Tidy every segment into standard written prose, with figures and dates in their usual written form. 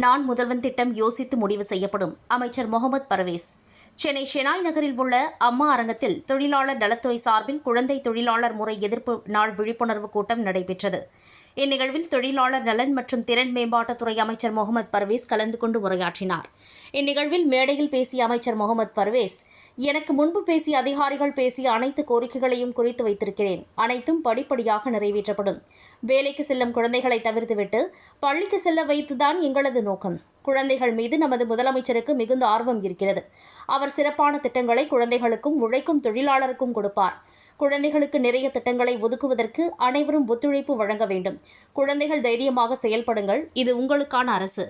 நான் முதல்வன் திட்டம் யோசித்து முடிவு செய்யப்படும். அமைச்சர் முகமது பர்வேஸ். சென்னை ஷெனாய் நகரில் உள்ள அம்மா அரங்கத்தில் தொழிலாளர் நலத்துறை சார்பில் குழந்தை தொழிலாளர் முறை எதிர்ப்பு நாள் விழிப்புணர்வு கூட்டம் நடைபெற்றது. இந்நிகழ்வில் தொழிலாளர் நலன் மற்றும் திறன் மேம்பாட்டுத்துறை அமைச்சர் முகமது பர்வேஸ் கலந்து கொண்டு உரையாற்றினார். இந்நிகழ்வில் மேடையில் பேசிய அமைச்சர் முகமது பர்வேஸ், எனக்கு முன்பு பேசிய அதிகாரிகள் பேசிய அனைத்து கோரிக்கைகளையும் குறித்து வைத்திருக்கிறேன். அனைத்தும் படிப்படியாக நிறைவேற்றப்படும். வேலைக்கு செல்லும் குழந்தைகளை தவிர்த்துவிட்டு பள்ளிக்கு செல்ல வைத்துதான் எங்களது நோக்கம். குழந்தைகள் மீது நமது முதலமைச்சருக்கு மிகுந்த ஆர்வம் இருக்கிறது. அவர் சிறப்பான திட்டங்களை குழந்தைகளுக்கும் உழைக்கும் தொழிலாளருக்கும் கொடுப்பார். குழந்தைகளுக்கு நிறைய திட்டங்களை ஒதுக்குவதற்கு அனைவரும் ஒத்துழைப்பு வழங்க வேண்டும். குழந்தைகள் தைரியமாக செயல்படுங்கள். இது உங்களுக்கான அரசு.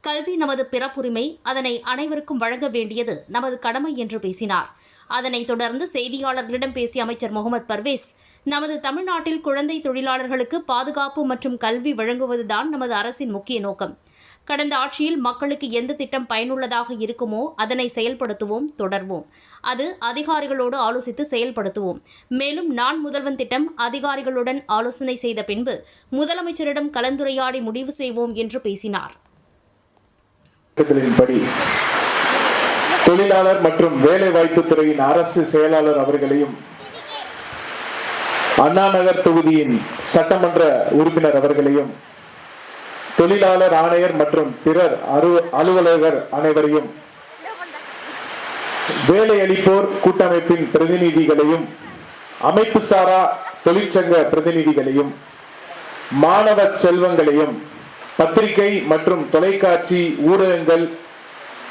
கல்வி நமது பிறப்புரிமை. அதனை அனைவருக்கும் வழங்க வேண்டியது நமது கடமை என்று பேசினார். அதனைத் தொடர்ந்து செய்தியாளர்களிடம் பேசிய அமைச்சர் முகமது பர்வேஸ், நமது தமிழ்நாட்டில் குழந்தை தொழிலாளர்களுக்கு பாதுகாப்பு மற்றும் கல்வி வழங்குவதுதான் நமது அரசின் முக்கிய நோக்கம். கடந்த ஆட்சியில் மக்களுக்கு எந்த திட்டம் பயனுள்ளதாக இருக்குமோ அதனை செயல்படுத்துவோம், தொடர்வோம். அது அதிகாரிகளோடு ஆலோசித்து செயல்படுத்துவோம். மேலும் நான் முதல்வன் திட்டம் அதிகாரிகளுடன் ஆலோசனை செய்த பின்பு முதலமைச்சரிடம் கலந்துரையாடி முடிவு செய்வோம் என்று பேசினார். தொழிலாளர் மற்றும் வேலைவாய்ப்பு துறையின் அரசு செயலாளர் அவர்களையும், அண்ணா நகர் தொகுதியின் சட்டமன்ற உறுப்பினர் அவர்களையும், தொழிலாளர் ஆணையர் மற்றும் பிறர் அலுவலர்கள் அனைவரையும், வேலை அளிப்போர் கூட்டமைப்பின் பிரதிநிதிகளையும், அமைப்பு சாரா தொழிற்சங்க பிரதிநிதிகளையும், மாணவ செல்வங்களையும், பத்திரிகை மற்றும் தொலைக்காட்சி ஊடகங்கள்,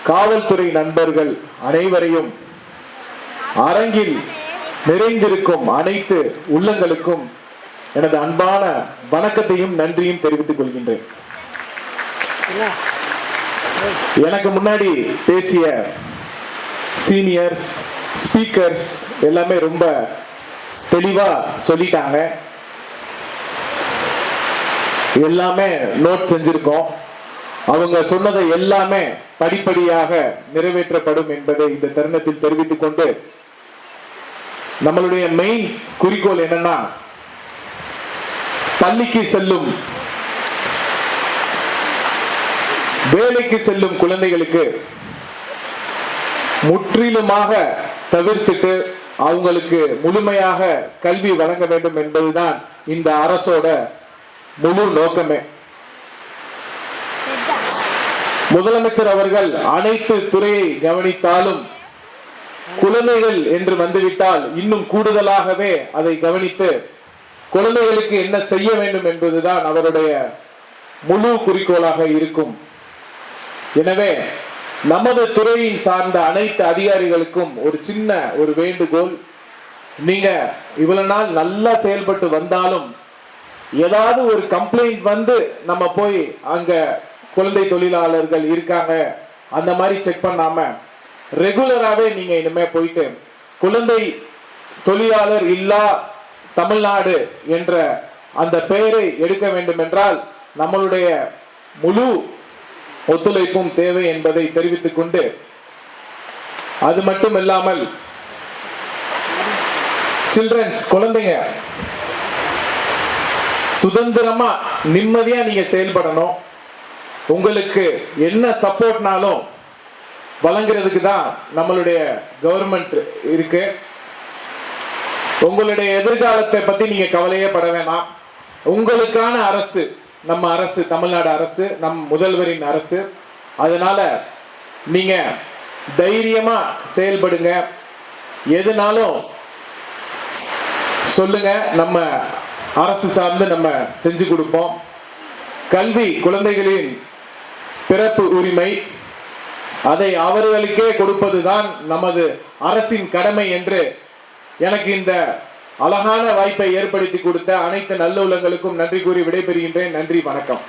காவல்துறை நண்பர்கள் அனைவரையும், அரங்கில் நிறைந்திருக்கும் அனைத்து உள்ளங்களுக்கும் எனது அன்பான வணக்கத்தையும் நன்றியும் தெரிவித்துக் கொள்கின்றேன். எனக்கு முன்னாடி பேசிய சீனியர்ஸ், ஸ்பீக்கர்ஸ் எல்லாமே ரொம்ப தெளிவா சொல்லிட்டாங்க. எல்லாமே நோட் செஞ்சிருக்கோம். அவங்க சொன்னதை எல்லாமே படிப்படியாக நிறைவேற்றப்படும் என்பதை இந்த தருணத்தில் தெரிவித்துக் கொண்டு, நம்மளுடைய மெயின் குறிக்கோள் என்னன்னா, பள்ளிக்கு செல்லும் வேலைக்கு செல்லும் குழந்தைகளுக்கு முற்றிலுமாக தவிர்த்துட்டு அவங்களுக்கு முழுமையாக கல்வி வழங்க வேண்டும் என்பதுதான் இந்த அரசோட முழு நோக்கமே. முதலமைச்சர் அவர்கள் அனைத்து துறையை கவனித்தாலும் குழந்தைகள் என்று வந்துவிட்டால் இன்னும் கூடுதலாகவே அதை கவனித்து குழந்தைகளுக்கு என்ன செய்ய வேண்டும் என்பதுதான் அவருடைய முழு குறிக்கோளாக இருக்கும். எனவே நமது துறையின் சார்ந்த அனைத்து அதிகாரிகளுக்கும் ஒரு சின்ன ஒரு வேண்டுகோள், நீங்க இவ்வளவு நாள் நல்லா செயல்பட்டு வந்தாலும் ஏதாவது ஒரு கம்ப்ளைண்ட் வந்து நம்ம போய் அங்க குழந்தை தொழிலாளர்கள் இருக்காங்க அந்த மாதிரி செக் பண்ணாம ரெகுலராகவே நீங்க இனிமே போயிட்டு குழந்தை தொழிலாளர் இல்லா தமிழ்நாடு என்ற அந்த பெயரை எடுக்க வேண்டும் என்றால் நம்மளுடைய முழு ஒத்துழைப்பும் தேவை என்பதை தெரிவித்துக் கொண்டு, அது மட்டும் இல்லாமல் சில்ட்ரன்ஸ், குழந்தைங்க சுதந்திரமா நிம்மதியா நீங்க செயல்படணும். உங்களுக்கு என்ன சப்போர்ட்னாலும் வழங்குறதுக்கு தான் நம்மளுடைய கவர்மெண்ட் இருக்கு. உங்களுடைய எதிர்காலத்தை பத்தி நீங்க கவலையே பட வேணாம். உங்களுக்கான அரசு நம்ம அரசு, தமிழ்நாடு அரசு, நம் முதல்வரின் அரசு. அதனால நீங்க தைரியமா செயல்படுங்க. எதுனாலும் சொல்லுங்க, நம்ம அரசு சார்ந்து நம்ம செஞ்சு கொடுப்போம். கல்வி குழந்தைகளின் பிறப்பு உரிமை, அதை அவர்களுக்கே கொடுப்பதுதான் நமது அரசின் கடமை என்று எனக்கு இந்த அழகான வாய்ப்பை ஏற்படுத்தி கொடுத்த அனைத்து நல்ல உள்ளங்களுக்கும் நன்றி கூறி விடைபெறுகின்றேன். நன்றி, வணக்கம்.